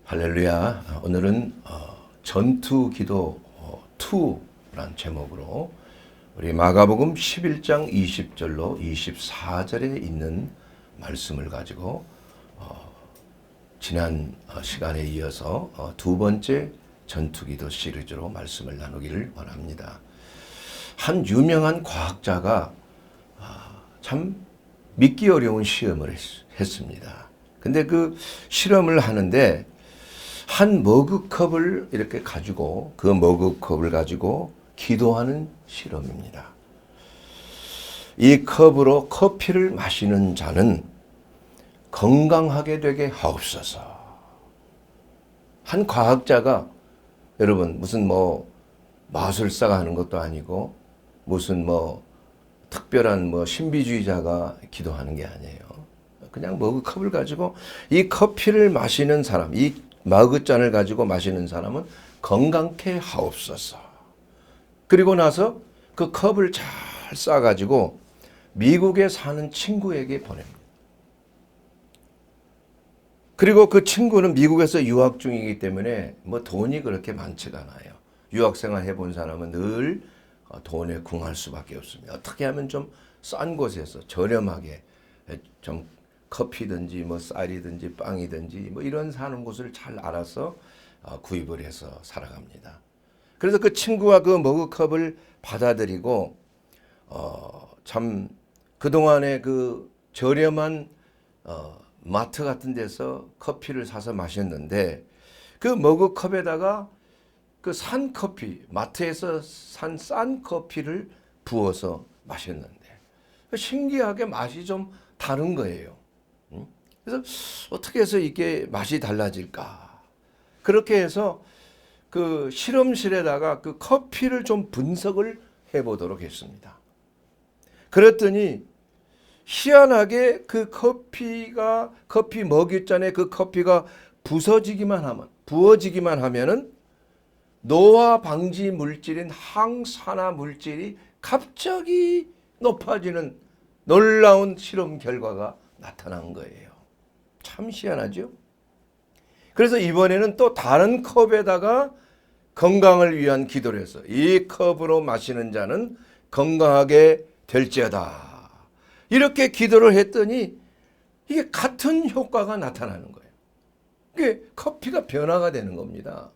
할렐루야. 오늘은 전투기도 2라는 제목으로 우리 마가복음 11장 20절로 24절에 있는 말씀을 가지고 지난 시간에 이어서 두 번째 전투기도 시리즈로 말씀을 나누기를 원합니다. 한 유명한 과학자가 참 믿기 어려운 시험을 했습니다. 근데 그 실험을 하는데 한 머그컵을 이렇게 가지고 그 머그컵을 가지고 기도하는 실험입니다. 이 컵으로 커피를 마시는 자는 건강하게 되게 하옵소서. 한 과학자가 여러분 무슨 마술사가 하는 것도 아니고 무슨 특별한 신비주의자가 기도하는 게 아니에요. 그냥 머그컵을 가지고 이 커피를 마시는 사람, 이 머그잔을 가지고 마시는 사람은 건강케 하옵소서. 그리고 나서 그 컵을 잘 싸가지고 미국에 사는 친구에게 보냅니다. 그리고 그 친구는 미국에서 유학 중이기 때문에 돈이 그렇게 많지가 않아요. 유학생활 해본 사람은 늘 돈에 궁할 수밖에 없습니다. 어떻게 하면 좀 싼 곳에서 저렴하게 좀 커피든지 쌀이든지 빵이든지 이런 사는 곳을 잘 알아서 구입을 해서 살아갑니다. 그래서 그 친구가 그 머그컵을 받아들이고 참 그동안에 그 저렴한 마트 같은 데서 커피를 사서 마셨는데 그 머그컵에다가 그 산 커피, 마트에서 산 싼 커피를 부어서 마셨는데 신기하게 맛이 좀 다른 거예요. 그래서 어떻게 해서 이게 맛이 달라질까? 그렇게 해서 그 실험실에다가 그 커피를 좀 분석을 해보도록 했습니다. 그랬더니 희한하게 그 커피 머깃잔에 그 커피가 부어지기만 하면은 노화 방지 물질인 항산화 물질이 갑자기 높아지는 놀라운 실험 결과가 나타난 거예요. 참 희한하죠? 그래서 이번에는 또 다른 컵에다가 건강을 위한 기도를 해서 이 컵으로 마시는 자는 건강하게 될지어다. 이렇게 기도를 했더니 이게 같은 효과가 나타나는 거예요. 이게 커피가 변화가 되는 겁니다.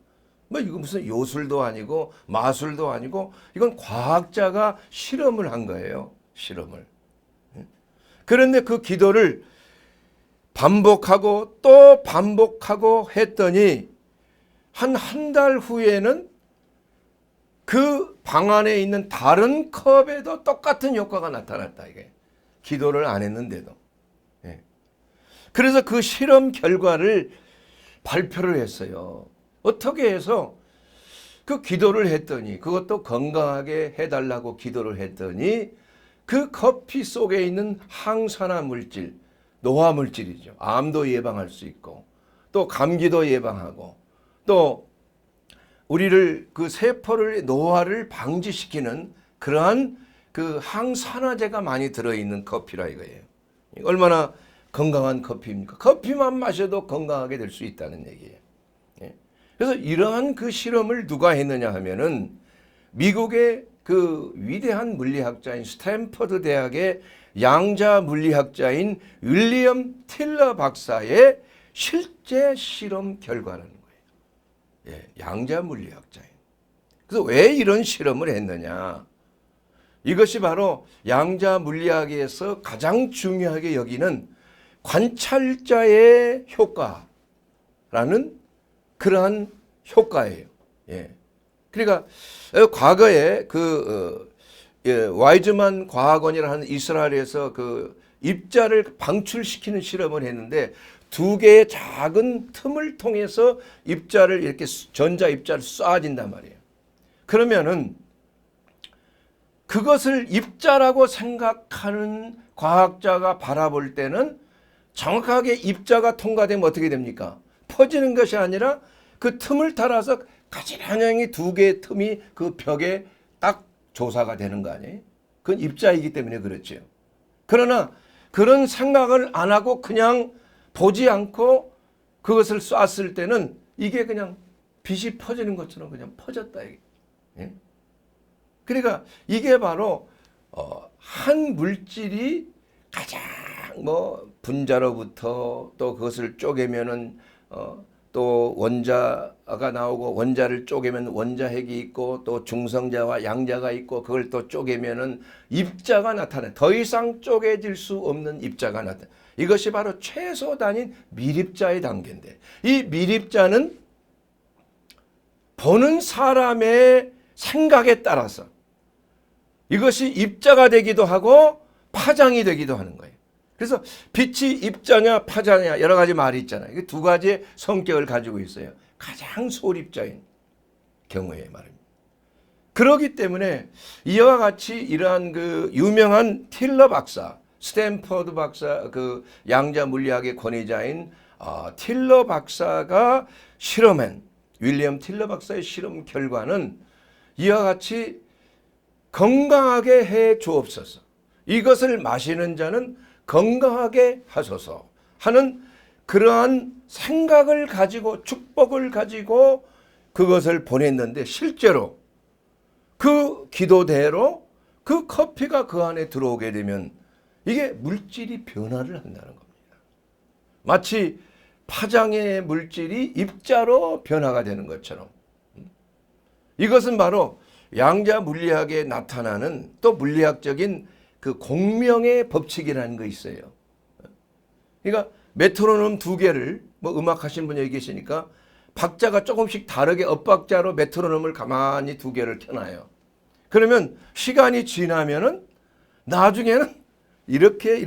이거 무슨 요술도 아니고 마술도 아니고 이건 과학자가 실험을 한 거예요. 실험을. 그런데 그 기도를 반복하고 또 반복하고 했더니 한 달 후에는 그 방 안에 있는 다른 컵에도 똑같은 효과가 나타났다. 이게 기도를 안 했는데도. 그래서 그 실험 결과를 발표를 했어요. 어떻게 해서 그 기도를 했더니 그것도 건강하게 해달라고 기도를 했더니 그 커피 속에 있는 항산화 물질, 노화 물질이죠. 암도 예방할 수 있고 또 감기도 예방하고 또 우리를 그 세포를 노화를 방지시키는 그러한 그 항산화제가 많이 들어있는 커피라 이거예요. 얼마나 건강한 커피입니까? 커피만 마셔도 건강하게 될 수 있다는 얘기예요. 그래서 이러한 그 실험을 누가 했느냐 하면은 미국의 그 위대한 물리학자인 스탠퍼드 대학의 양자 물리학자인 윌리엄 틸러 박사의 실제 실험 결과라는 거예요. 양자 물리학자인. 그래서 왜 이런 실험을 했느냐? 이것이 바로 양자 물리학에서 가장 중요하게 여기는 관찰자의 효과라는 그러한 효과예요. 그러니까 과거에 와이즈만 과학원이라는 이스라엘에서 그 입자를 방출시키는 실험을 했는데 두 개의 작은 틈을 통해서 입자를 이렇게 전자 입자를 쏴진단 말이에요. 그러면은 그것을 입자라고 생각하는 과학자가 바라볼 때는 정확하게 입자가 통과되면 어떻게 됩니까? 퍼지는 것이 아니라 그 틈을 따라서 가지런히 두 개의 틈이 그 벽에 딱 조사가 되는 거 아니에요? 그건 입자이기 때문에 그렇죠. 그러나 그런 생각을 안 하고 그냥 보지 않고 그것을 쐈을 때는 이게 그냥 빛이 퍼지는 것처럼 그냥 퍼졌다. 예? 그러니까 이게 바로 한 물질이 가장 뭐 분자로부터 또 그것을 쪼개면은 또 원자가 나오고 원자를 쪼개면 원자핵이 있고 또 중성자와 양자가 있고 그걸 또 쪼개면은 입자가 나타나. 더 이상 쪼개질 수 없는 입자가 나타나. 이것이 바로 최소 단위인 밀입자의 단계인데 이 밀입자는 보는 사람의 생각에 따라서 이것이 입자가 되기도 하고 파장이 되기도 하는 거예요. 그래서 빛이 입자냐 파자냐 여러 가지 말이 있잖아요. 이게 두 가지의 성격을 가지고 있어요. 가장 소립자인 경우에 말입니다. 그렇기 때문에 이와 같이 이러한 그 유명한 틸러 박사, 스탠퍼드 박사, 그 양자 물리학의 권위자인 틸러 박사가 실험한 윌리엄 틸러 박사의 실험 결과는 이와 같이 건강하게 해 주옵소서. 이것을 마시는 자는 건강하게 하소서 하는 그러한 생각을 가지고 축복을 가지고 그것을 보냈는데 실제로 그 기도대로 그 커피가 그 안에 들어오게 되면 이게 물질이 변화를 한다는 겁니다. 마치 파장의 물질이 입자로 변화가 되는 것처럼 이것은 바로 양자 물리학에 나타나는 또 물리학적인 그 공명의 법칙이라는 거 있어요. 그러니까 메트로놈 두 개를 뭐 음악 하신 분 여기 계시니까 박자가 조금씩 다르게 엇박자로 메트로놈을 가만히 두 개를 켜놔요. 그러면 시간이 지나면은 나중에는 이렇게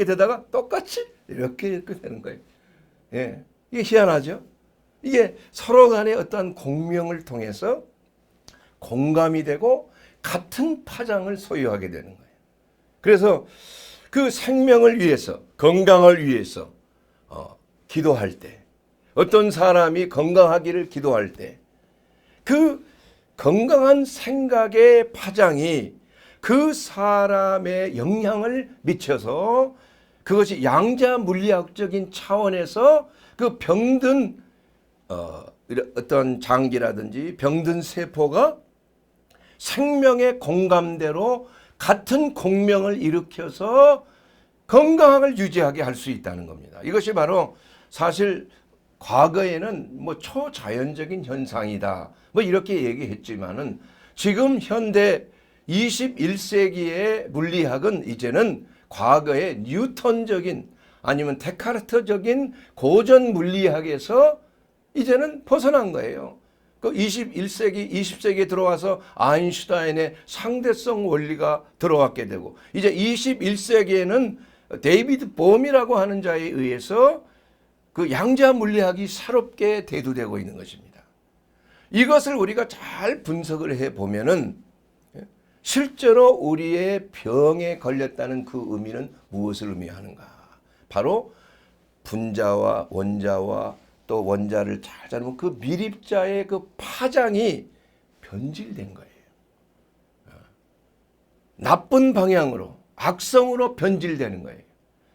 되다가 똑같이 이렇게 되는 거예요. 예. 이게 희한하죠? 이게 서로 간의 어떤 공명을 통해서 공감이 되고 같은 파장을 소유하게 되는 거예요. 그래서 그 생명을 위해서 건강을 위해서 기도할 때 어떤 사람이 건강하기를 기도할 때 그 건강한 생각의 파장이 그 사람의 영향을 미쳐서 그것이 양자 물리학적인 차원에서 그 병든 어떤 장기라든지 병든 세포가 생명의 공감대로 같은 공명을 일으켜서 건강을 유지하게 할 수 있다는 겁니다. 이것이 바로 사실 과거에는 뭐 초자연적인 현상이다. 뭐 이렇게 얘기했지만은 지금 현대 21세기의 물리학은 이제는 과거의 뉴턴적인 아니면 데카르트적인 고전 물리학에서 이제는 벗어난 거예요. 그 21세기, 20세기에 들어와서 아인슈타인의 상대성 원리가 들어왔게 되고 이제 21세기에는 데이비드 봄이라고 하는 자에 의해서 그 양자 물리학이 새롭게 대두되고 있는 것입니다. 이것을 우리가 잘 분석을 해 보면은 실제로 우리의 병에 걸렸다는 그 의미는 무엇을 의미하는가? 바로 분자와 원자와 또 원자를 잘 잡으면 그 밀입자의 그 파장이 변질된 거예요. 나쁜 방향으로, 악성으로 변질되는 거예요.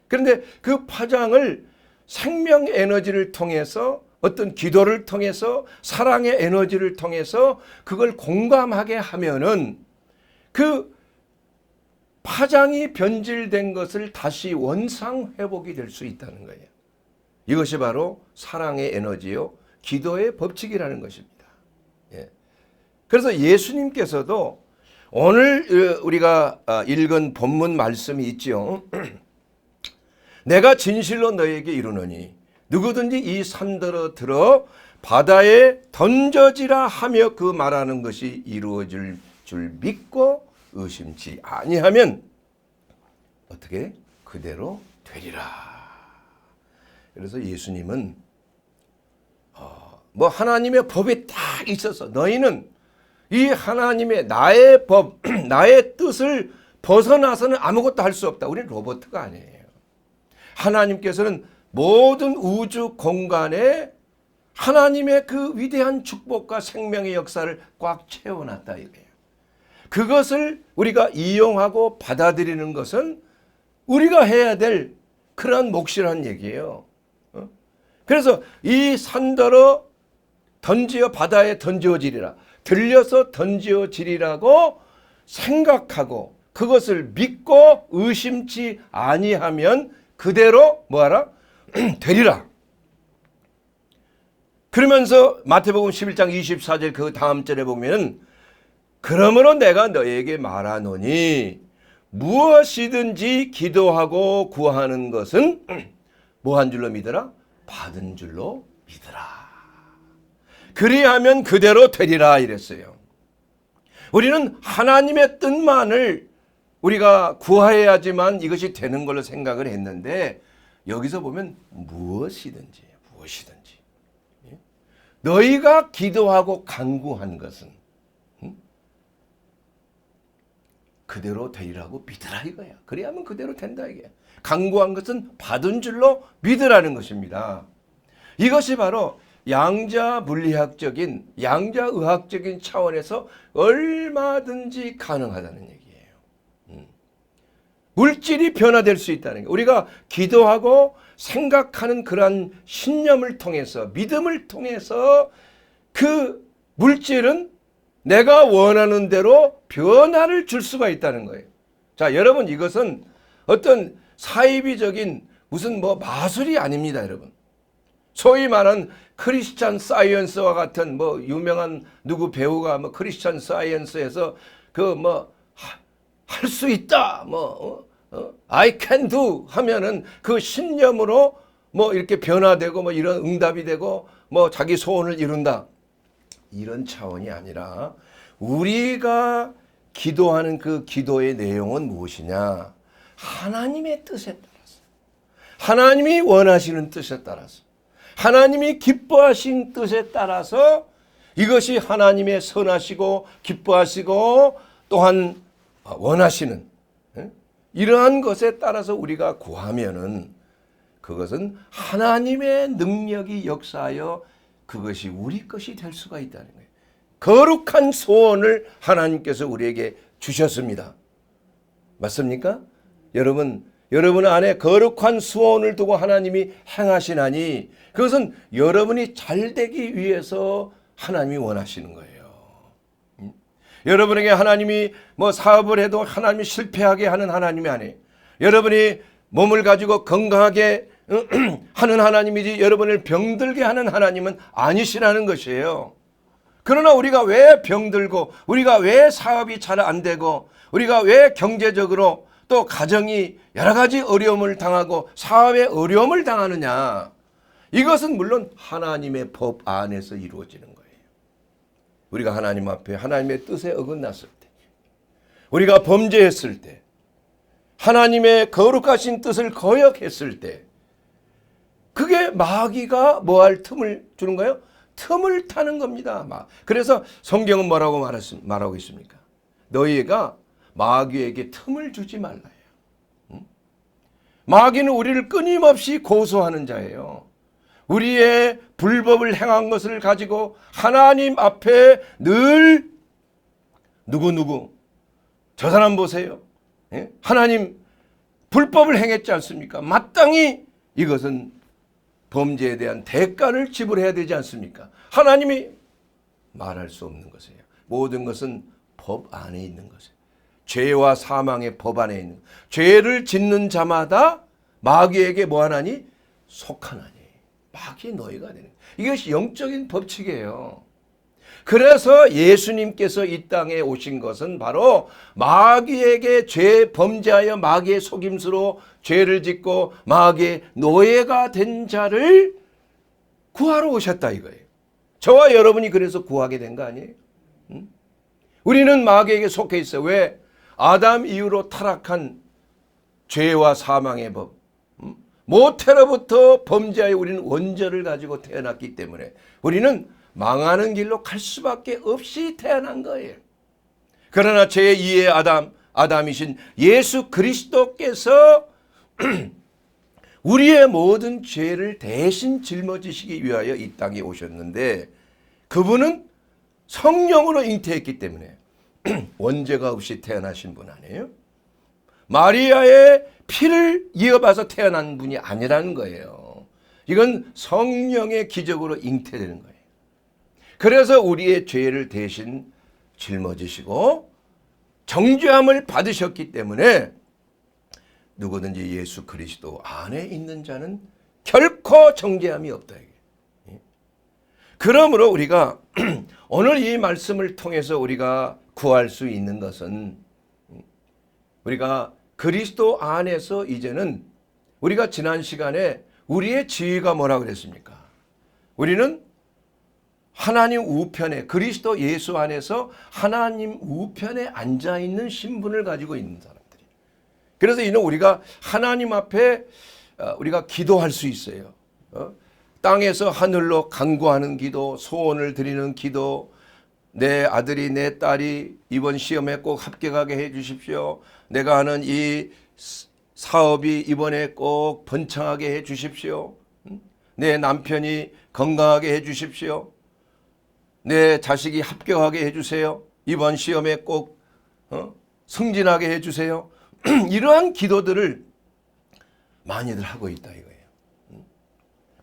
그런데 그 파장을 생명 에너지를 통해서 어떤 기도를 통해서 사랑의 에너지를 통해서 그걸 공감하게 하면은 그 파장이 변질된 것을 다시 원상 회복이 될 수 있다는 거예요. 이것이 바로 사랑의 에너지요, 기도의 법칙이라는 것입니다. 예. 그래서 예수님께서도 오늘 우리가 읽은 본문 말씀이 있지요. 내가 진실로 너에게 이르노니 누구든지 이 산더러 들어 바다에 던져지라 하며 그 말하는 것이 이루어질 줄 믿고 의심치 아니하면 어떻게 그대로 되리라. 그래서 예수님은 뭐 하나님의 법이 딱 있어서 너희는 이 하나님의 나의 법, 나의 뜻을 벗어나서는 아무것도 할 수 없다. 우리는 로봇가 아니에요. 하나님께서는 모든 우주 공간에 하나님의 그 위대한 축복과 생명의 역사를 꽉 채워놨다 이거예요. 그것을 우리가 이용하고 받아들이는 것은 우리가 해야 될 그러한 몫이라는 얘기예요. 그래서 이 산더러 던지어 바다에 던지어지리라, 들려서 던지어지리라고 생각하고 그것을 믿고 의심치 아니하면 그대로 뭐하라? 되리라. 그러면서 마태복음 11장 24절 그 다음 절에 보면 그러므로 내가 너에게 말하노니 무엇이든지 기도하고 구하는 것은 뭐 한 줄로 믿으라? 받은 줄로 믿으라. 그리하면 그대로 되리라 이랬어요. 우리는 하나님의 뜻만을 우리가 구해야지만 이것이 되는 걸로 생각을 했는데 여기서 보면 무엇이든지 너희가 기도하고 간구한 것은 그대로 되리라고 믿으라 이거야. 그래야만 그대로 된다 이게. 간구한 것은 받은 줄로 믿으라는 것입니다. 이것이 바로 양자 물리학적인 양자 의학적인 차원에서 얼마든지 가능하다는 얘기예요. 물질이 변화될 수 있다는 게, 우리가 기도하고 생각하는 그러한 신념을 통해서 믿음을 통해서 그 물질은 내가 원하는 대로 변화를 줄 수가 있다는 거예요. 자, 여러분 이것은 어떤 사이비적인 무슨 뭐 마술이 아닙니다, 여러분. 소위 말하는 크리스찬 사이언스와 같은 뭐 유명한 누구 배우가 뭐 크리스찬 사이언스에서 그 뭐 할 수 있다 I can do 하면은 그 신념으로 뭐 이렇게 변화되고 뭐 이런 응답이 되고 뭐 자기 소원을 이룬다, 이런 차원이 아니라 우리가 기도하는 그 기도의 내용은 무엇이냐? 하나님의 뜻에 따라서, 하나님이 원하시는 뜻에 따라서, 하나님이 기뻐하신 뜻에 따라서 이것이 하나님의 선하시고 기뻐하시고 또한 원하시는 이러한 것에 따라서 우리가 구하면은 그것은 하나님의 능력이 역사하여 그것이 우리 것이 될 수가 있다는 거예요. 거룩한 소원을 하나님께서 우리에게 주셨습니다. 맞습니까? 여러분 안에 거룩한 소원을 두고 하나님이 행하시나니 그것은 여러분이 잘 되기 위해서 하나님이 원하시는 거예요. 여러분에게 하나님이 뭐 사업을 해도 하나님이 실패하게 하는 하나님이 아니에요. 여러분이 몸을 가지고 건강하게 하는 하나님이지 여러분을 병들게 하는 하나님은 아니시라는 것이에요. 그러나 우리가 왜 병들고, 우리가 왜 사업이 잘 안 되고, 우리가 왜 경제적으로 또 가정이 여러 가지 어려움을 당하고 사업에 어려움을 당하느냐? 이것은 물론 하나님의 법 안에서 이루어지는 거예요. 우리가 하나님 앞에 하나님의 뜻에 어긋났을 때, 우리가 범죄했을 때, 하나님의 거룩하신 뜻을 거역했을 때, 그게 마귀가 뭐할 틈을 주는 거예요? 틈을 타는 겁니다. 그래서 성경은 뭐라고 말하고 있습니까? 너희가 마귀에게 틈을 주지 말라요. 마귀는 우리를 끊임없이 고소하는 자예요. 우리의 불법을 행한 것을 가지고 하나님 앞에 늘 누구 저 사람 보세요. 하나님 불법을 행했지 않습니까? 마땅히 이것은 범죄에 대한 대가를 지불해야 되지 않습니까? 하나님이 말할 수 없는 것이에요. 모든 것은 법 안에 있는 것이에요. 죄와 사망의 법 안에 있는, 죄를 짓는 자마다 마귀에게 뭐하나니? 속하나니. 마귀의 노예가 되는, 이것이 영적인 법칙이에요. 그래서 예수님께서 이 땅에 오신 것은 바로 마귀에게 죄 범죄하여 마귀의 속임수로 죄를 짓고 마귀의 노예가 된 자를 구하러 오셨다 이거예요. 저와 여러분이 그래서 구하게 된 거 아니에요? 우리는 마귀에게 속해 있어요. 왜? 아담 이후로 타락한 죄와 사망의 법, 모태로부터 범죄하여 우리는 원죄를 가지고 태어났기 때문에 우리는 망하는 길로 갈 수밖에 없이 태어난 거예요. 그러나 제2의 아담이신 예수 그리스도께서 우리의 모든 죄를 대신 짊어지시기 위하여 이 땅에 오셨는데, 그분은 성령으로 잉태했기 때문에 원죄가 없이 태어나신 분 아니에요? 마리아의 피를 이어봐서 태어난 분이 아니라는 거예요. 이건 성령의 기적으로 잉태되는 거예요. 그래서 우리의 죄를 대신 짊어지시고 정죄함을 받으셨기 때문에 누구든지 예수 그리스도 안에 있는 자는 결코 정죄함이 없다. 그러므로 우리가 오늘 이 말씀을 통해서 우리가 구할 수 있는 것은 우리가 그리스도 안에서 이제는 우리가 지난 시간에 우리의 지위가 뭐라 그랬습니까? 우리는 하나님 우편에 그리스도 예수 안에서 하나님 우편에 앉아있는 신분을 가지고 있는 사람들이. 그래서 이는 우리가 하나님 앞에 우리가 기도할 수 있어요. 땅에서 하늘로 간구하는 기도, 소원을 드리는 기도, 내 아들이 내 딸이 이번 시험에 꼭 합격하게 해 주십시오. 내가 하는 이 사업이 이번에 꼭 번창하게 해 주십시오. 내 남편이 건강하게 해 주십시오. 내 자식이 합격하게 해 주세요. 이번 시험에 꼭 승진하게 해 주세요. 이러한 기도들을 많이들 하고 있다 이거예요.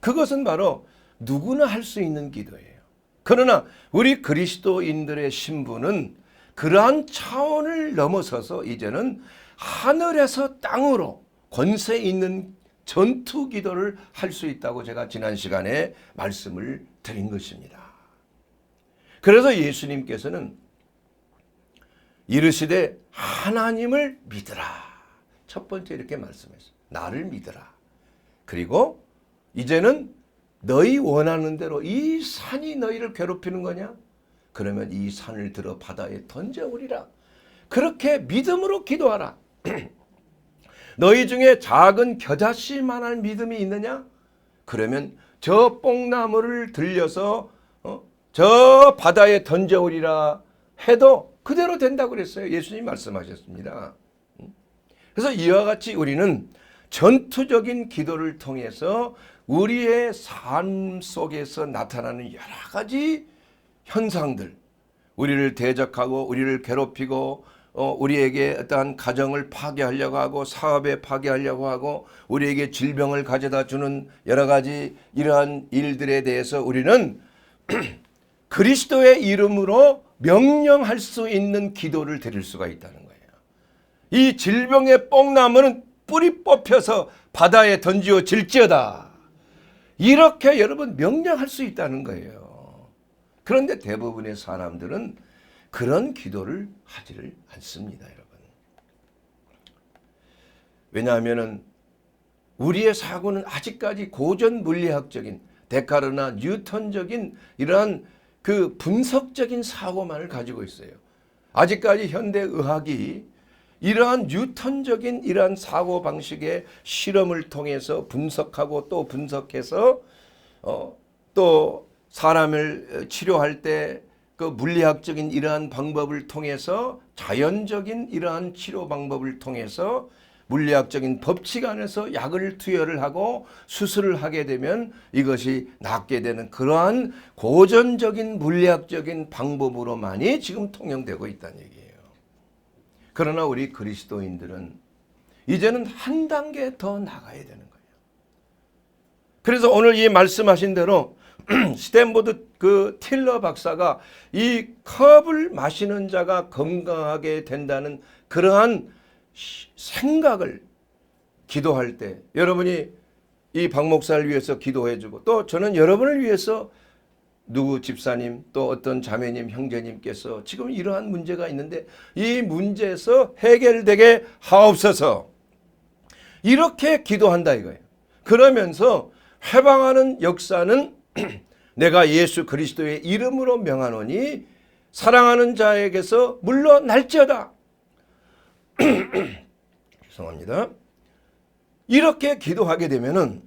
그것은 바로 누구나 할 수 있는 기도예요. 그러나 우리 그리스도인들의 신분은 그러한 차원을 넘어서서 이제는 하늘에서 땅으로 권세 있는 전투 기도를 할 수 있다고 제가 지난 시간에 말씀을 드린 것입니다. 그래서 예수님께서는 이르시되 하나님을 믿으라. 첫 번째 이렇게 말씀했어요. 나를 믿으라. 그리고 이제는 너희 원하는 대로 이 산이 너희를 괴롭히는 거냐? 그러면 이 산을 들어 바다에 던져오리라. 그렇게 믿음으로 기도하라. 너희 중에 작은 겨자씨만한 믿음이 있느냐? 그러면 저 뽕나무를 들려서 저 바다에 던져오리라 해도 그대로 된다고 그랬어요. 예수님 말씀하셨습니다. 그래서 이와 같이 우리는 전투적인 기도를 통해서 우리의 삶 속에서 나타나는 여러 가지 현상들, 우리를 대적하고 우리를 괴롭히고 우리에게 어떠한 가정을 파괴하려고 하고 사업에 파괴하려고 하고 우리에게 질병을 가져다 주는 여러 가지 이러한 일들에 대해서 우리는 그리스도의 이름으로 명령할 수 있는 기도를 드릴 수가 있다는 거예요. 이 질병의 뽕나무는 뿌리 뽑혀서 바다에 던지어질지어다. 이렇게 여러분 명령할 수 있다는 거예요. 그런데 대부분의 사람들은 그런 기도를 하지를 않습니다, 여러분. 왜냐하면 우리의 사고는 아직까지 고전 물리학적인 데카르나 뉴턴적인 이러한 그 분석적인 사고만을 가지고 있어요. 아직까지 현대의학이 이러한 뉴턴적인 이러한 사고방식의 실험을 통해서 분석하고 또 분석해서 또 사람을 치료할 때 그 물리학적인 이러한 방법을 통해서 자연적인 이러한 치료 방법을 통해서 물리학적인 법칙 안에서 약을 투여를 하고 수술을 하게 되면 이것이 낫게 되는 그러한 고전적인 물리학적인 방법으로만이 지금 통용되고 있다는 얘기예요. 그러나 우리 그리스도인들은 이제는 한 단계 더 나가야 되는 거예요. 그래서 오늘 이 말씀하신 대로 스탠포드 그 틸러 박사가 이 컵을 마시는 자가 건강하게 된다는 그러한 생각을 기도할 때 여러분이 이 박 목사를 위해서 기도해주고 또 저는 여러분을 위해서 누구 집사님 또 어떤 자매님 형제님께서 지금 이러한 문제가 있는데 이 문제에서 해결되게 하옵소서 이렇게 기도한다 이거예요. 그러면서 해방하는 역사는 내가 예수 그리스도의 이름으로 명하노니 사랑하는 자에게서 물러날지어다. 죄송합니다. 이렇게 기도하게 되면은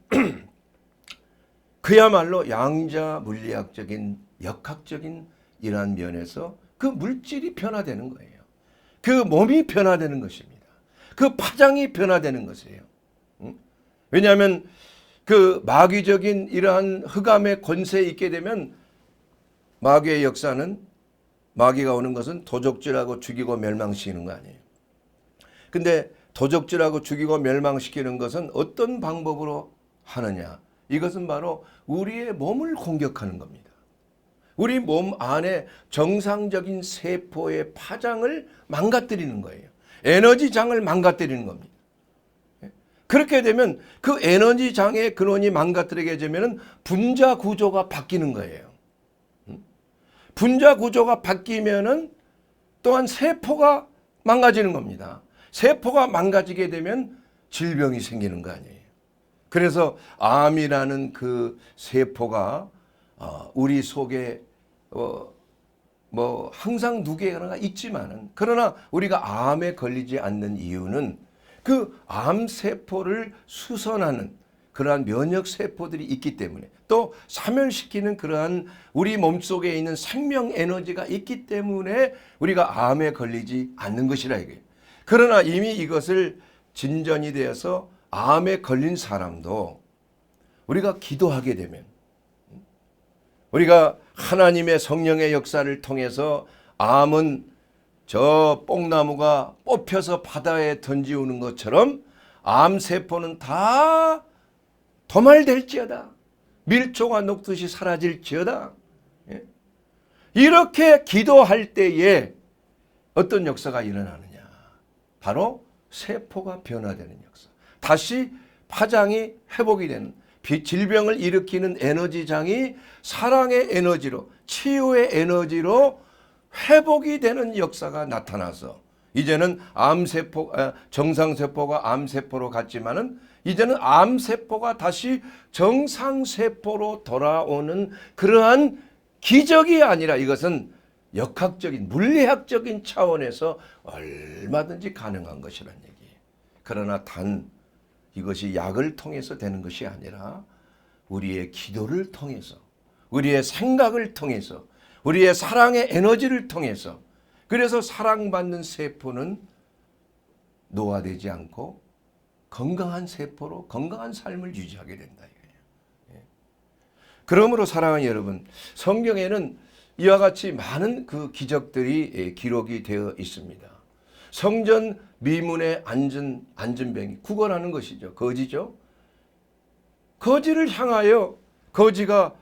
그야말로 양자 물리학적인 역학적인 이러한 면에서 그 물질이 변화되는 거예요. 그 몸이 변화되는 것입니다. 그 파장이 변화되는 것이에요. 왜냐하면 그 마귀적인 이러한 흑암의 권세에 있게 되면 마귀의 역사는 마귀가 오는 것은 도적질하고 죽이고 멸망시키는 거 아니에요. 근데 도적질하고 죽이고 멸망시키는 것은 어떤 방법으로 하느냐? 이것은 바로 우리의 몸을 공격하는 겁니다. 우리 몸 안에 정상적인 세포의 파장을 망가뜨리는 거예요. 에너지장을 망가뜨리는 겁니다. 그렇게 되면 그 에너지장의 근원이 망가뜨리게 되면 분자 구조가 바뀌는 거예요. 분자 구조가 바뀌면은 또한 세포가 망가지는 겁니다. 세포가 망가지게 되면 질병이 생기는 거 아니에요. 그래서 암이라는 그 세포가 우리 속에 뭐 항상 누구에나 있지만은, 그러나 우리가 암에 걸리지 않는 이유는 그 암세포를 수선하는 그러한 면역세포들이 있기 때문에, 또 사멸시키는 그러한 우리 몸속에 있는 생명 에너지가 있기 때문에 우리가 암에 걸리지 않는 것이라 이거예요. 그러나 이미 이것을 진전이 되어서 암에 걸린 사람도 우리가 기도하게 되면, 우리가 하나님의 성령의 역사를 통해서 암은 저 뽕나무가 뽑혀서 바다에 던지오는 것처럼 암세포는 다 도말될지어다, 밀초가 녹듯이 사라질지어다. 이렇게 기도할 때에 어떤 역사가 일어나느냐, 바로 세포가 변화되는 역사, 다시 파장이 회복이 되는, 질병을 일으키는 에너지장이 사랑의 에너지로, 치유의 에너지로 회복이 되는 역사가 나타나서, 이제는 암세포, 정상세포가 암세포로 갔지만은 이제는 암세포가 다시 정상세포로 돌아오는 그러한 기적이 아니라, 이것은 역학적인, 물리학적인 차원에서 얼마든지 가능한 것이라는 얘기예요. 그러나 단 이것이 약을 통해서 되는 것이 아니라 우리의 기도를 통해서, 우리의 생각을 통해서, 우리의 사랑의 에너지를 통해서, 그래서 사랑받는 세포는 노화되지 않고 건강한 세포로 건강한 삶을 유지하게 된다. 그러므로 사랑하는 여러분, 성경에는 이와 같이 많은 그 기적들이 기록이 되어 있습니다. 성전 미문에 앉은 뱅이, 구걸하는 것이죠. 거지죠. 거지를 향하여, 거지가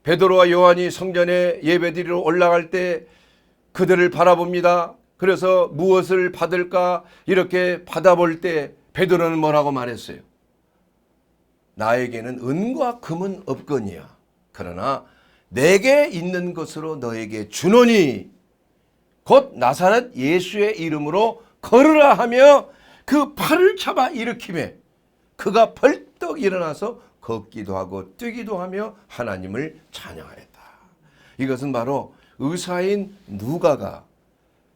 베드로와 요한이 성전에 예배드리러 올라갈 때 그들을 바라봅니다. 그래서 무엇을 받을까 이렇게 받아볼 때 베드로는 뭐라고 말했어요? 나에게는 은과 금은 없거니와 그러나 내게 있는 것으로 너에게 주노니 곧 나사렛 예수의 이름으로 걸으라 하며 그 팔을 잡아 일으키매 그가 벌떡 일어나서 걷기도 하고 뛰기도 하며 하나님을 찬양하였다. 이것은 바로 의사인 누가가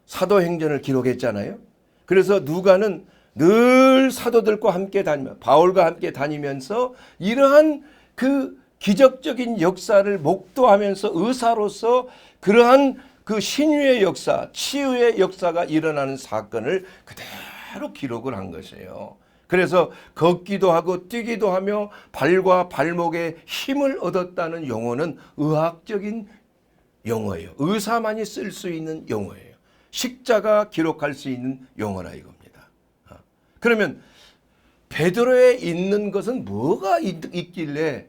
사도행전을 기록했잖아요. 그래서 누가는 늘 사도들과 함께 다니며 바울과 함께 다니면서 이러한 그 기적적인 역사를 목도하면서 의사로서 그러한 그 신유의 역사, 치유의 역사가 일어나는 사건을 그대로 기록을 한 것이에요. 그래서 걷기도 하고 뛰기도 하며 발과 발목에 힘을 얻었다는 용어는 의학적인 용어예요. 의사만이 쓸 수 있는 용어예요. 식자가 기록할 수 있는 용어라 이겁니다. 그러면 베드로에 있는 것은 뭐가 있길래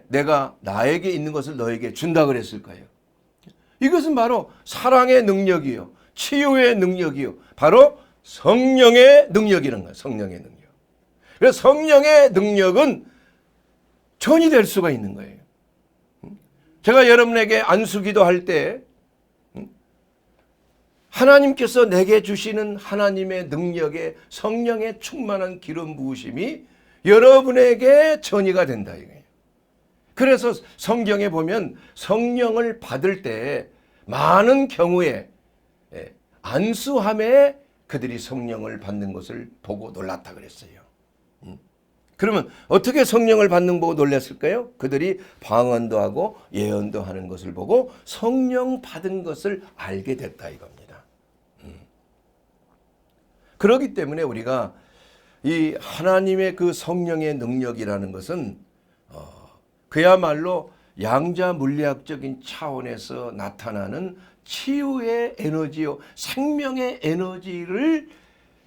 내가 나에게 있는 것을 너에게 준다 그랬을까요? 이것은 바로 사랑의 능력이요, 치유의 능력이요, 바로 성령의 능력이라는 거예요. 성령의 능력. 그래서 성령의 능력은 전이 될 수가 있는 거예요. 제가 여러분에게 안수기도 할 때 하나님께서 내게 주시는 하나님의 능력에 성령의 충만한 기름 부으심이 여러분에게 전이가 된다 이거예요. 그래서 성경에 보면 성령을 받을 때 많은 경우에 안수함에 그들이 성령을 받는 것을 보고 놀랐다 그랬어요. 그러면 어떻게 성령을 받는 보고 놀랐을까요? 그들이 방언도 하고 예언도 하는 것을 보고 성령 받은 것을 알게 됐다 이겁니다. 그렇기 때문에 우리가 이 하나님의 그 성령의 능력이라는 것은 그야말로 양자 물리학적인 차원에서 나타나는 치유의 에너지요, 생명의 에너지를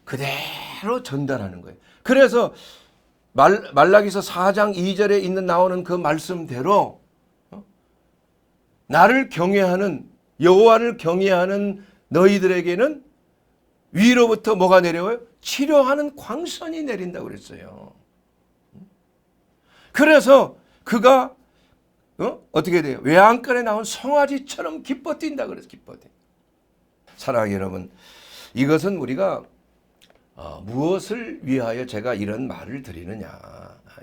그대로 전달하는 거예요. 그래서 말라기서 4장 2절에 있는 나오는 그 말씀대로 나를 경외하는 여호와를 경외하는 너희들에게는 위로부터 뭐가 내려와요? 치료하는 광선이 내린다고 그랬어요. 그래서 그가 어떻게 돼요? 외양간에 나온 송아지처럼 기뻐 뛴다 그래서 기뻐 뛴다. 사랑하는 여러분, 이것은 우리가 무엇을 위하여 제가 이런 말을 드리느냐.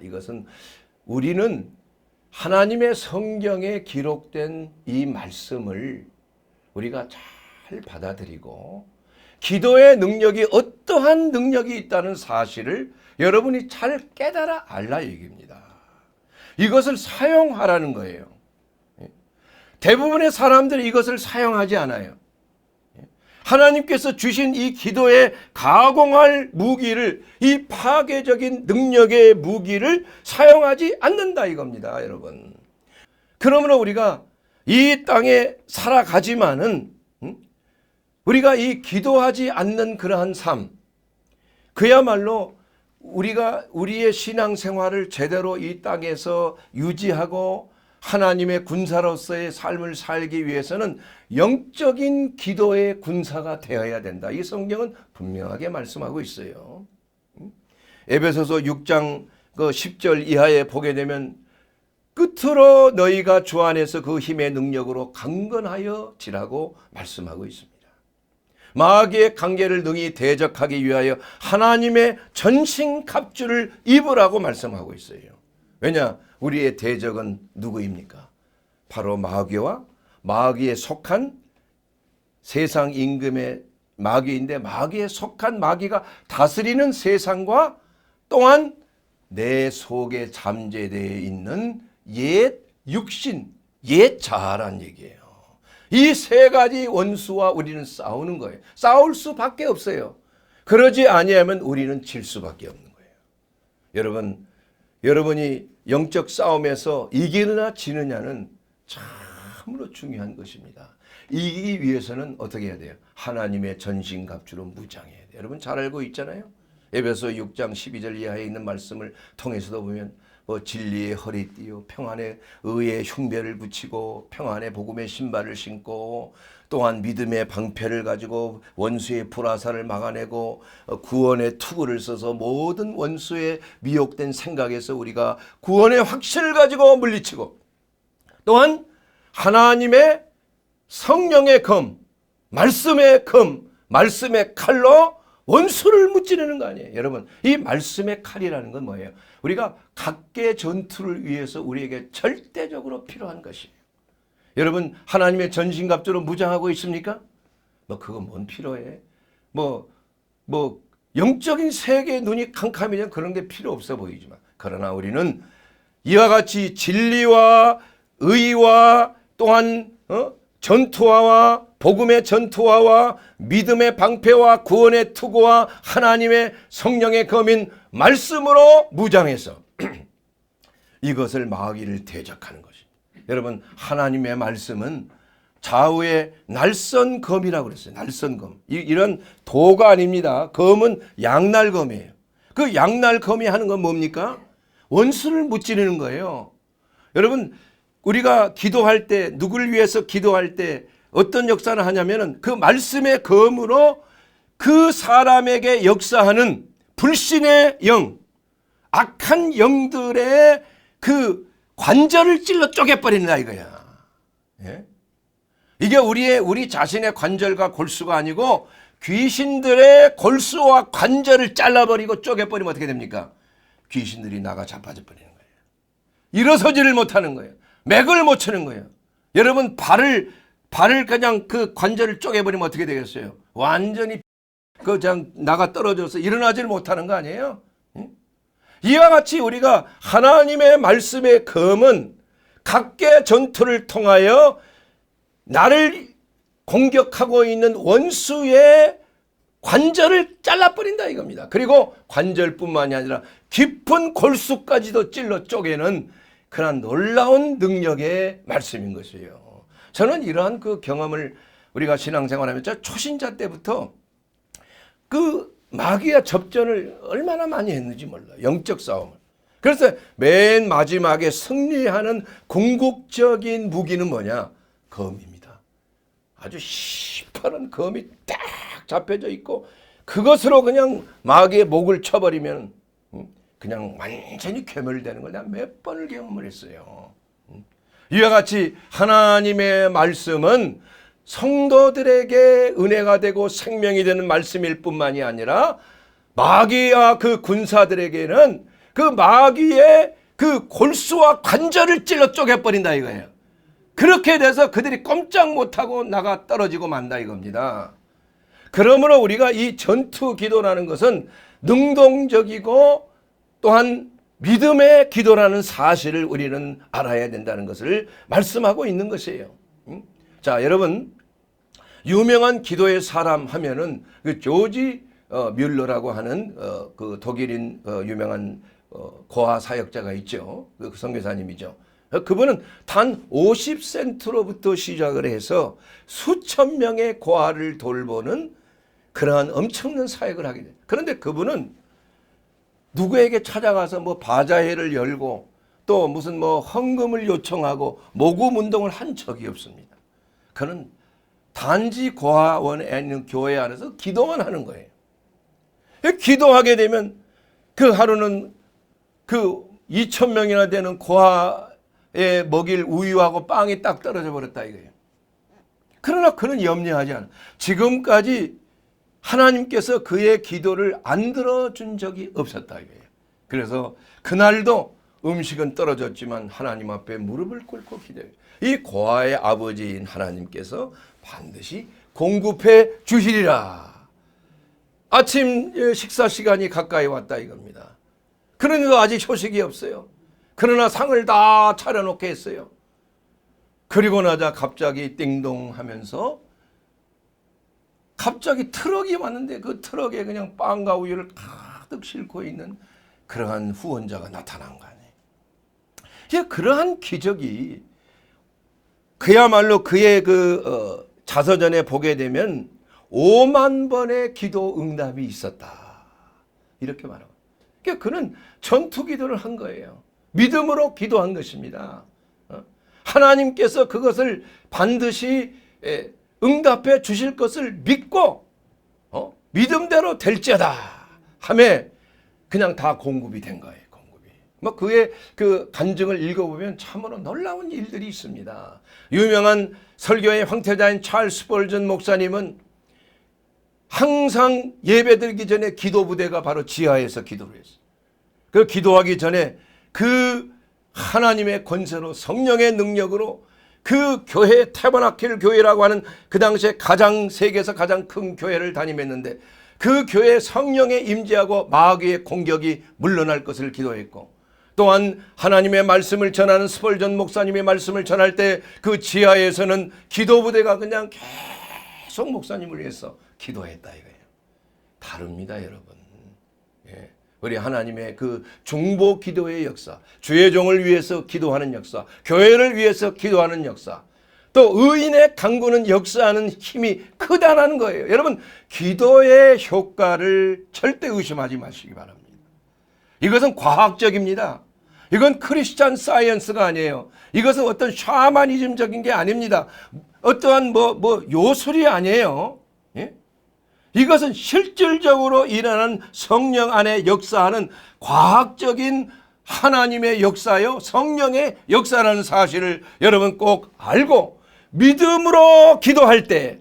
이것은 우리는 하나님의 성경에 기록된 이 말씀을 우리가 잘 받아들이고 기도의 능력이 어떠한 능력이 있다는 사실을 여러분이 잘 깨달아 알라 얘기입니다. 이것을 사용하라는 거예요. 대부분의 사람들이 이것을 사용하지 않아요. 하나님께서 주신 이 기도에 가공할 무기를, 이 파괴적인 능력의 무기를 사용하지 않는다 이겁니다, 여러분. 그러므로 우리가 이 땅에 살아가지만은 우리가 이 기도하지 않는 그러한 삶, 그야말로 우리가 우리의 신앙생활을 제대로 이 땅에서 유지하고 하나님의 군사로서의 삶을 살기 위해서는 영적인 기도의 군사가 되어야 된다. 이 성경은 분명하게 말씀하고 있어요. 에베소서 6장 10절 이하에 보게 되면 끝으로 너희가 주 안에서 그 힘의 능력으로 강건하여 지라고 말씀하고 있습니다. 마귀의 관계를 능히 대적하기 위하여 하나님의 전신갑주를 입으라고 말씀하고 있어요. 왜냐? 우리의 대적은 누구입니까? 바로 마귀와 마귀에 속한 세상 임금의 마귀인데 마귀에 속한 마귀가 다스리는 세상과 또한 내 속에 잠재되어 있는 옛 육신, 옛 자아란 얘기예요. 이 세 가지 원수와 우리는 싸우는 거예요. 싸울 수밖에 없어요. 그러지 아니하면 우리는 질 수밖에 없는 거예요. 여러분이 영적 싸움에서 이기느냐 지느냐는 참으로 중요한 것입니다. 이기기 위해서는 어떻게 해야 돼요? 하나님의 전신갑주로 무장해야 돼요. 여러분 잘 알고 있잖아요. 에베소 6장 12절 이하에 있는 말씀을 통해서도 보면 진리의 허리띠요 평안의 의의 흉배를 붙이고 평안의 복음의 신발을 신고 또한 믿음의 방패를 가지고 원수의 불화살을 막아내고 구원의 투구를 써서 모든 원수의 미혹된 생각에서 우리가 구원의 확신을 가지고 물리치고 또한 하나님의 성령의 검, 말씀의 검, 말씀의 칼로 원수를 무찌르는 거 아니에요. 여러분, 이 말씀의 칼이라는 건 뭐예요? 우리가 각계 전투를 위해서 우리에게 절대적으로 필요한 것이에요. 여러분, 하나님의 전신갑주로 무장하고 있습니까? 그건 뭔 필요해? 영적인 세계의 눈이 캄캄해지면 그런 게 필요 없어 보이지만, 그러나 우리는 이와 같이 진리와 의와 또한 전투화와 복음의 전투화와 믿음의 방패와 구원의 투구와 하나님의 성령의 검인 말씀으로 무장해서 이것을 마귀를 대적하는 것입니다. 여러분, 하나님의 말씀은 좌우의 날선 검이라고 그랬어요. 날선 검. 이런 도가 아닙니다. 검은 양날검이에요. 그 양날검이 하는 건 뭡니까? 원수를 무찌르는 거예요. 여러분, 우리가 기도할 때, 누구를 위해서 기도할 때 어떤 역사를 하냐면은 그 말씀의 검으로 그 사람에게 역사하는 불신의 영, 악한 영들의 그 관절을 찔러 쪼개버린다 이거야. 예? 이게 우리 자신의 관절과 골수가 아니고 귀신들의 골수와 관절을 잘라버리고 쪼개버리면 어떻게 됩니까? 귀신들이 나가 자빠져 버리는 거예요. 일어서지를 못하는 거예요. 맥을 못 치는 거예요. 여러분, 발을 그냥 그 관절을 쪼개버리면 어떻게 되겠어요? 완전히 그냥 나가 떨어져서 일어나질 못하는 거 아니에요? 이와 같이 우리가 하나님의 말씀의 검은 각계 전투를 통하여 나를 공격하고 있는 원수의 관절을 잘라버린다 이겁니다. 그리고 관절뿐만이 아니라 깊은 골수까지도 찔러 쪼개는 그런 놀라운 능력의 말씀인 것이에요. 저는 이러한 그 경험을 우리가 신앙생활하면서 초신자 때부터 그 마귀와 접전을 얼마나 많이 했는지 몰라요. 영적 싸움을. 그래서 맨 마지막에 승리하는 궁극적인 무기는 뭐냐? 검입니다. 아주 시퍼런 검이 딱 잡혀져 있고 그것으로 그냥 마귀의 목을 쳐버리면 그냥 완전히 괴멸되는 걸 내가 몇 번을 경험을 했어요. 이와 같이 하나님의 말씀은 성도들에게 은혜가 되고 생명이 되는 말씀일 뿐만이 아니라 마귀와 그 군사들에게는 그 마귀의 그 골수와 관절을 찔러 쪼개버린다 이거예요. 그렇게 돼서 그들이 꼼짝 못하고 나가 떨어지고 만다 이겁니다. 그러므로 우리가 이 전투 기도라는 것은 능동적이고 또한 믿음의 기도라는 사실을 우리는 알아야 된다는 것을 말씀하고 있는 것이에요. 자, 여러분, 유명한 기도의 사람 하면은 그 조지 뮬러라고 하는 그 독일인 유명한 고아 사역자가 있죠. 그 선교사님이죠. 그분은 단 50센트로부터 시작을 해서 수천 명의 고아를 돌보는 그러한 엄청난 사역을 하게 돼요. 그런데 그분은 누구에게 찾아가서 뭐 바자회를 열고 또 무슨 뭐 헌금을 요청하고 모금 운동을 한 적이 없습니다. 그는 단지 고아원에 있는 교회 안에서 기도만 하는 거예요. 기도하게 되면 그 하루는 그 2,000명이나 되는 고아에 먹일 우유하고 빵이 딱 떨어져 버렸다 이거예요. 그러나 그는 염려하지 않아. 지금까지 하나님께서 그의 기도를 안 들어준 적이 없었다 이거예요. 그래서 그날도 음식은 떨어졌지만 하나님 앞에 무릎을 꿇고 기도해요. 이 고아의 아버지인 하나님께서 반드시 공급해 주시리라. 아침 식사 시간이 가까이 왔다 이겁니다. 그러니까 아직 소식이 없어요. 그러나 상을 다 차려놓게 했어요. 그리고 나자 갑자기 띵동 하면서 갑자기 트럭이 왔는데 그 트럭에 그냥 빵과 우유를 가득 싣고 있는 그러한 후원자가 나타난 거 아니에요. 그러한 기적이 그야말로 그의 그 자서전에 보게 되면 5만 번의 기도 응답이 있었다. 이렇게 말하고. 그러니까 그는 전투 기도를 한 거예요. 믿음으로 기도한 것입니다. 하나님께서 그것을 반드시 응답해 주실 것을 믿고 믿음대로 될지어다 하며 그냥 다 공급이 된 거예요. 공급이. 뭐 그의 그 간증을 읽어보면 참으로 놀라운 일들이 있습니다. 유명한 설교의 황태자인 찰스 스펄전 목사님은 항상 예배드리기 전에 기도 부대가 바로 지하에서 기도를 했어요. 그 기도하기 전에 그 하나님의 권세로 성령의 능력으로 그 교회 태버나킬 교회라고 하는 그 당시에 세계에서 가장 큰 교회를 담임했는데 그 교회에 성령의 임재하고 마귀의 공격이 물러날 것을 기도했고 또한 하나님의 말씀을 전하는 스펄전 목사님의 말씀을 전할 때 그 지하에서는 기도 부대가 그냥 계속 목사님을 위해서 기도했다 이거예요. 다릅니다 여러분. 예. 우리 하나님의 그 중보 기도의 역사, 주의 종을 위해서 기도하는 역사, 교회를 위해서 기도하는 역사, 또 의인의 간구는 역사하는 힘이 크다는 거예요. 여러분, 기도의 효과를 절대 의심하지 마시기 바랍니다. 이것은 과학적입니다. 이건 크리스찬 사이언스가 아니에요. 이것은 어떤 샤머니즘적인 게 아닙니다. 어떠한 요술이 아니에요. 예? 이것은 실질적으로 일어나는 성령 안에 역사하는 과학적인 하나님의 역사요, 성령의 역사라는 사실을 여러분 꼭 알고 믿음으로 기도할 때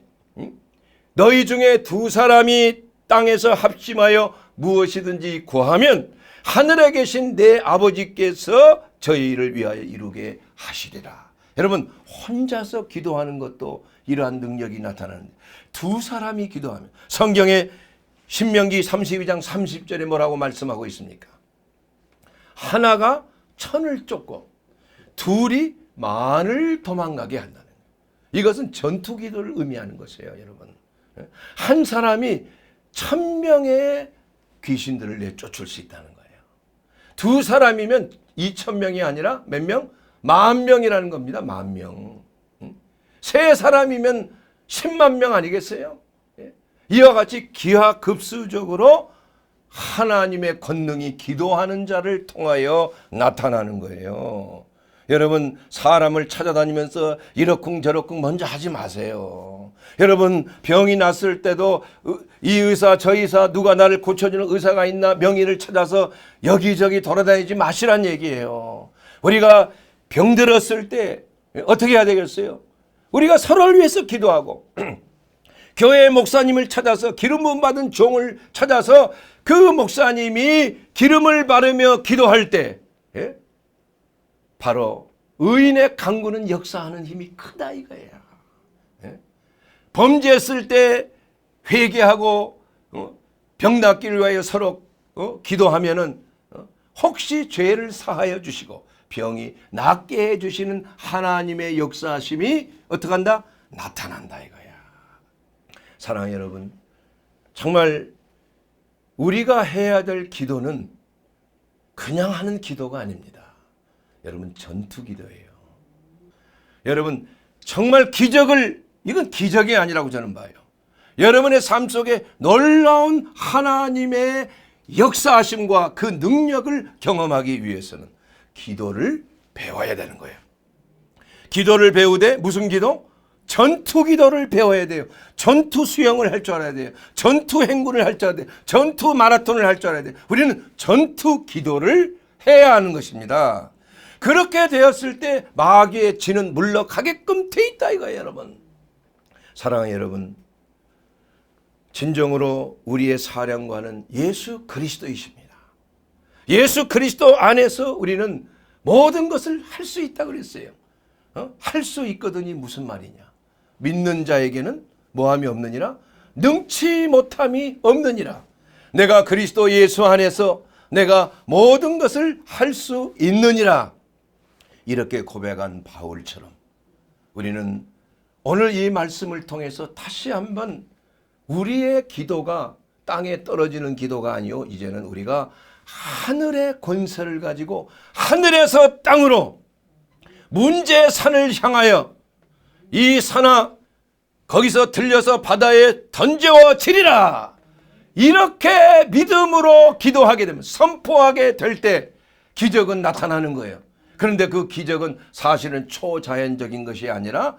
너희 중에 두 사람이 땅에서 합심하여 무엇이든지 구하면 하늘에 계신 내 아버지께서 저희를 위하여 이루게 하시리라. 여러분, 혼자서 기도하는 것도 이러한 능력이 나타나는데 두 사람이 기도하면, 성경에 신명기 32장 30절에 뭐라고 말씀하고 있습니까? 하나가 천을 쫓고 둘이 만을 도망가게 한다는 거예요. 이것은 전투 기도를 의미하는 것이에요, 여러분. 한 사람이 1,000명의 귀신들을 내쫓을 수 있다는 거예요. 두 사람이면 2,000명이 아니라 몇 명? 10,000명이라는 겁니다. 10,000명. 세 사람이면 10만 명 아니겠어요? 이와 같이 기하급수적으로 하나님의 권능이 기도하는 자를 통하여 나타나는 거예요. 여러분, 사람을 찾아다니면서 이러쿵저러쿵 먼저 하지 마세요. 여러분, 병이 났을 때도 이 의사 저 의사 누가 나를 고쳐주는 의사가 있나 명의를 찾아서 여기저기 돌아다니지 마시란 얘기예요. 우리가 병들었을 때 어떻게 해야 되겠어요? 우리가 서로를 위해서 기도하고 교회 목사님을 찾아서 기름 부음 받은 종을 찾아서 그 목사님이 기름을 바르며 기도할 때 바로 의인의 간구는 역사하는 힘이 크다 이거야. 범죄했을 때 회개하고 병 낫기를 위하여 서로 기도하면은 혹시 죄를 사하여 주시고 병이 낫게 해주시는 하나님의 역사하심이 어떻게 한다? 나타난다 이거야. 사랑하는 여러분, 정말 우리가 해야 될 기도는 그냥 하는 기도가 아닙니다. 여러분, 전투 기도예요. 여러분, 정말 이건 기적이 아니라고 저는 봐요. 여러분의 삶 속에 놀라운 하나님의 역사하심과 그 능력을 경험하기 위해서는 기도를 배워야 되는 거예요. 기도를 배우되 무슨 기도? 전투 기도를 배워야 돼요. 전투 수영을 할 줄 알아야 돼요. 전투 행군을 할 줄 알아야 돼요. 전투 마라톤을 할 줄 알아야 돼요. 우리는 전투 기도를 해야 하는 것입니다. 그렇게 되었을 때 마귀의 진은 물러가게끔 돼 있다 이거예요, 여러분. 사랑하는 여러분, 진정으로 우리의 사령관은 예수 그리스도이십니다. 예수 그리스도 안에서 우리는 모든 것을 할 수 있다 그랬어요. 할 수 있거든이 무슨 말이냐? 믿는 자에게는 뭐함이 없느니라? 능치 못함이 없느니라. 내가 그리스도 예수 안에서 내가 모든 것을 할 수 있느니라. 이렇게 고백한 바울처럼 우리는 오늘 이 말씀을 통해서 다시 한번 우리의 기도가 땅에 떨어지는 기도가 아니요, 이제는 우리가 하늘의 권세를 가지고 하늘에서 땅으로 문제의 산을 향하여 이 산아 거기서 들려서 바다에 던져지리라. 이렇게 믿음으로 기도하게 되면, 선포하게 될 때 기적은 나타나는 거예요. 그런데 그 기적은 사실은 초자연적인 것이 아니라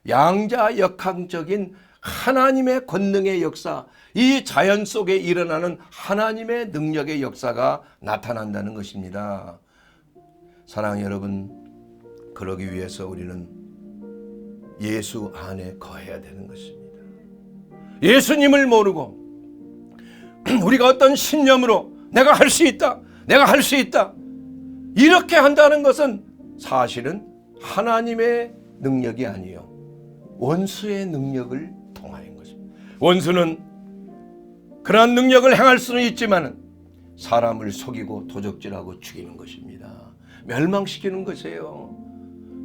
양자역학적인 하나님의 권능의 역사, 이 자연 속에 일어나는 하나님의 능력의 역사가 나타난다는 것입니다. 사랑하는 여러분, 그러기 위해서 우리는 예수 안에 거해야 되는 것입니다. 예수님을 모르고 우리가 어떤 신념으로 내가 할 수 있다, 내가 할 수 있다 이렇게 한다는 것은 사실은 하나님의 능력이 아니요, 원수의 능력을 통하는 것입니다. 원수는 그러한 능력을 행할 수는 있지만 사람을 속이고 도적질하고 죽이는 것입니다. 멸망시키는 것이에요.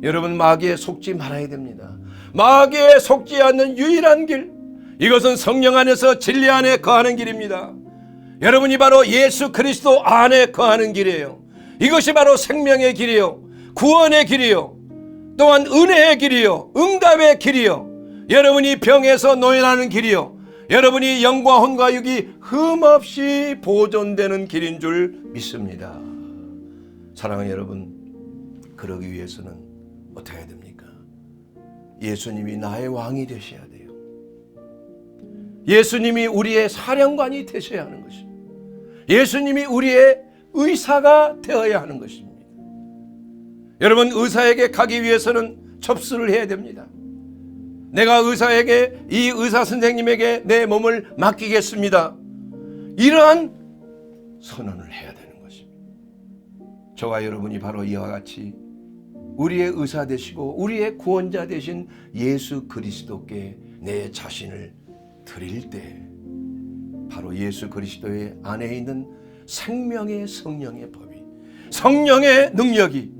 여러분, 마귀에 속지 말아야 됩니다. 마귀에 속지 않는 유일한 길, 이것은 성령 안에서 진리 안에 거하는 길입니다. 여러분이 바로 예수 그리스도 안에 거하는 길이에요. 이것이 바로 생명의 길이요, 구원의 길이요, 또한 은혜의 길이요, 응답의 길이요, 여러분이 병에서 노인하는 길이요, 여러분이 영과 혼과 육이 흠없이 보존되는 길인 줄 믿습니다. 사랑하는 여러분, 그러기 위해서는 어떻게 해야 됩니까? 예수님이 나의 왕이 되셔야 돼요. 예수님이 우리의 사령관이 되셔야 하는 것입니다. 예수님이 우리의 의사가 되어야 하는 것입니다. 여러분, 의사에게 가기 위해서는 접수를 해야 됩니다. 내가 의사에게, 이 의사 선생님에게 내 몸을 맡기겠습니다, 이러한 선언을 해야 되는 것입니다. 저와 여러분이 바로 이와 같이 우리의 의사 되시고 우리의 구원자 되신 예수 그리스도께 내 자신을 드릴 때 바로 예수 그리스도의 안에 있는 생명의 성령의 법이, 성령의 능력이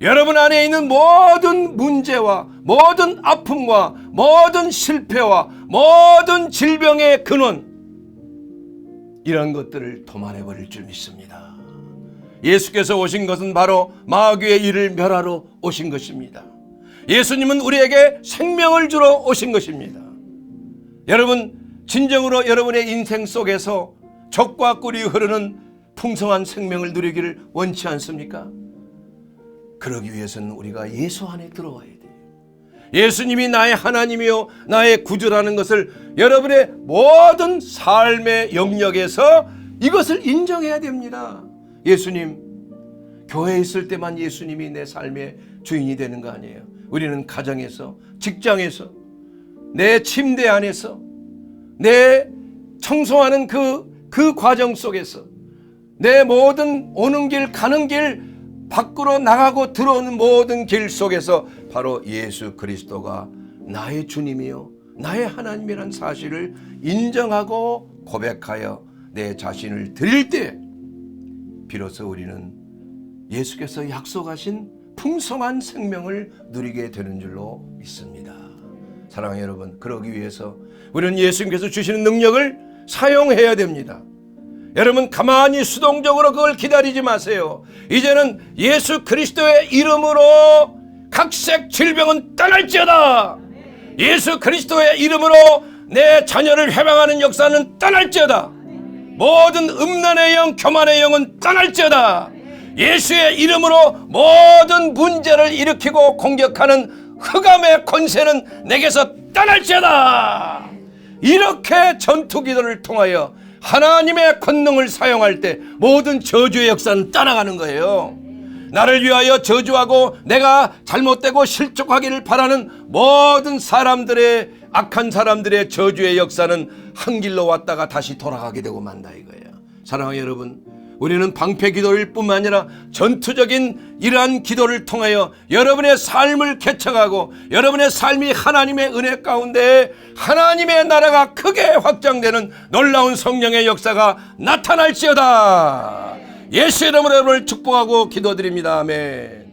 여러분 안에 있는 모든 문제와 모든 아픔과 모든 실패와 모든 질병의 근원, 이런 것들을 도말해 버릴 줄 믿습니다. 예수께서 오신 것은 바로 마귀의 일을 멸하러 오신 것입니다. 예수님은 우리에게 생명을 주러 오신 것입니다. 여러분, 진정으로 여러분의 인생 속에서 젖과 꿀이 흐르는 풍성한 생명을 누리기를 원치 않습니까? 그러기 위해서는 우리가 예수 안에 들어와야 돼요. 예수님이 나의 하나님이요 나의 구주라는 것을 여러분의 모든 삶의 영역에서 이것을 인정해야 됩니다. 예수님, 교회에 있을 때만 예수님이 내 삶의 주인이 되는 거 아니에요. 우리는 가정에서, 직장에서, 내 침대 안에서, 내 청소하는 그 과정 속에서, 내 모든 오는 길 가는 길 밖으로 나가고 들어오는 모든 길 속에서 바로 예수 그리스도가 나의 주님이요 나의 하나님이란 사실을 인정하고 고백하여 내 자신을 드릴 때 비로소 우리는 예수께서 약속하신 풍성한 생명을 누리게 되는 줄로 믿습니다. 사랑하는 여러분, 그러기 위해서 우리는 예수님께서 주시는 능력을 사용해야 됩니다. 여러분, 가만히 수동적으로 그걸 기다리지 마세요. 이제는 예수 그리스도의 이름으로 각색 질병은 떠날지어다. 예수 그리스도의 이름으로 내 자녀를 해방하는 역사는 떠날지어다. 모든 음란의 영, 교만의 영은 떠날지어다. 예수의 이름으로 모든 문제를 일으키고 공격하는 흑암의 권세는 내게서 떠날지어다. 이렇게 전투 기도를 통하여 하나님의 권능을 사용할 때 모든 저주의 역사는 떠나가는 거예요. 나를 위하여 저주하고 내가 잘못되고 실족하기를 바라는 모든 사람들의, 악한 사람들의 저주의 역사는 한 길로 왔다가 다시 돌아가게 되고 만다 이거예요. 사랑하는 여러분, 우리는 방패 기도일 뿐만 아니라 전투적인 이러한 기도를 통하여 여러분의 삶을 개척하고 여러분의 삶이 하나님의 은혜 가운데 하나님의 나라가 크게 확장되는 놀라운 성령의 역사가 나타날지어다. 예수 이름으로 여러분을 축복하고 기도드립니다. 아멘.